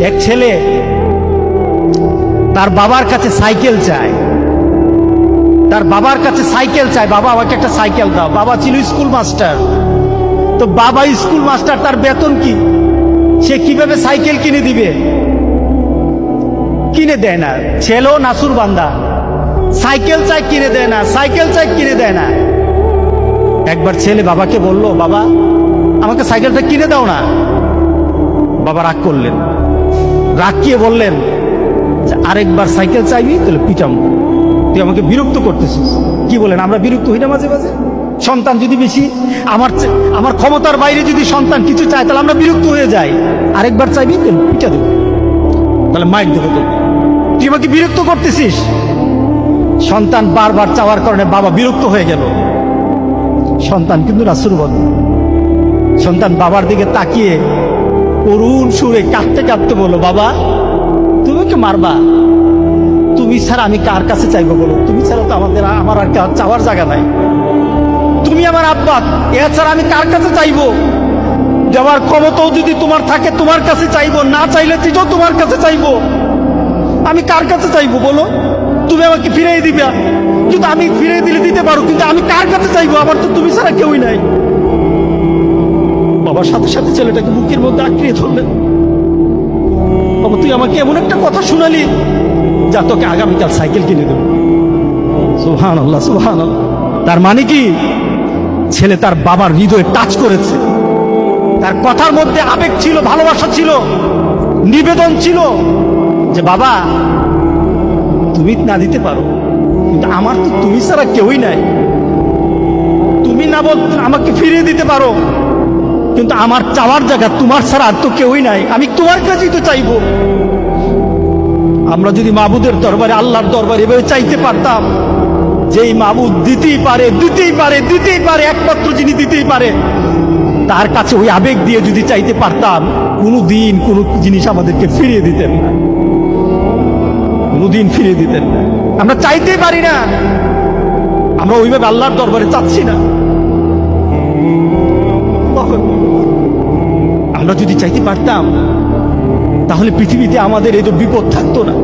এক ছেলে তার বাবার কাছে সাইকেল চায়, তার বাবার কাছে সাইকেল চায়, বাবা আমাকে একটা সাইকেল দাও। বাবা ছিল স্কুল মাস্টার, তো বাবা স্কুল মাস্টার, তার বেতন কি, সে কিভাবে সাইকেল কিনে দিবে? কিনে দেয় না। ছেলেও নাসুর বান্দা, সাইকেল চাই কিনে দেয় না, সাইকেল চাই কিনে দেয় না। একবার ছেলে বাবাকে বলল, বাবা আমাকে সাইকেলটা কিনে দাও না। বাবা রাগ করলেন, রাগ কিয়ে বললেন, আরেকবার সাইকেল চাইবি তাহলে পিটাম, তুই আমাকে বিরক্ত করতেছিস। কি বলেন, আমরা বিরক্ত হই না মাঝে মাঝে? সন্তান যদি বেশি আমার ক্ষমতার বাইরে যদি সন্তান কিছু চায় তাহলে আমরা বিরক্ত হয়ে যাই। আরেকবার চাইবি তাহলে পিটা দেবো, তাহলে মাইর দেবো, তো তুই আমাকে বিরক্ত করতেছিস। সন্তান বারবার চাওয়ার কারণে বাবা বিরক্ত হয়ে গেল। সন্তান কিন্তু রাসূল বন্ধু, সন্তান বাবার দিকে তাকিয়ে করুণ সুরে কাঁদতে কাঁদতে বলল, বাবা তুমি ওকে মারবা? তুমি ছাড়া আমি কার কাছে চাইবো বলো? তুমি ছাড়া তো আমার আর চাওয়ার জায়গা নাই। তুমি আমার আব্বা, এছাড়া আমি কার কাছে চাইবো? দেওয়ার ক্ষমতাও যদি তোমার থাকে তোমার কাছে চাইবো, না চাইলে সেটাও তোমার কাছে চাইবো। আমি কার কাছে চাইবো বলো? তুমি আমাকে ফিরিয়ে দিবে, কিন্তু আমি ফিরিয়ে দিলে দিতে পারো, কিন্তু আমি কার কাছে চাইবো? আমার তো তুমি ছাড়া কেউই নাই। বাবার সাথে সাথে ছেলেটাকে বুকের মধ্যে আঁকড়িয়ে ধরলেন। বাবা তুই আমাকে এমন একটা কথা শুনালি, যা তোকে আগামীকাল সাইকেল কিনে দেবো। সুবহানাল্লাহ, সুবহানাল্লাহ। তার মানে কি, ছেলে তার বাবার হৃদয়ে টাচ করেছে। তার কথার মধ্যে আবেগ ছিল, ভালোবাসা ছিল, নিবেদন ছিল যে বাবা তুমি না দিতে পারো, কিন্তু আমার তো তুমি ছাড়া কেউই নাই। তুমি না বল আমাকে ফিরিয়ে দিতে পারো, কিন্তু আমার চাওয়ার জায়গা তোমার ছাড়া আর তো কেউই নাই, আমি তোমার কাছেই তো চাইবো। আমরা যদি মাবুদের দরবারে, আল্লাহর দরবারে এভাবে চাইতে পারতাম, যেই মাবুদ দিতেই পারে, দিতেই পারে, দিতেই পারে, একমাত্র যিনি দিতেই পারে, তার কাছে ওই আবেগ দিয়ে যদি চাইতে পারতাম, কোনোদিন কোনো জিনিস আমাদেরকে ফিরিয়ে দিতেন না, কোনোদিন ফিরিয়ে দিতেন না। আমরা চাইতেই পারি না, আমরা ওইভাবে আল্লাহর দরবারে চাচ্ছি না। আমরা যদি চাইতে পারতাম, তাহলে পৃথিবীতে আমাদের এই যে বিপদ থাকতো না।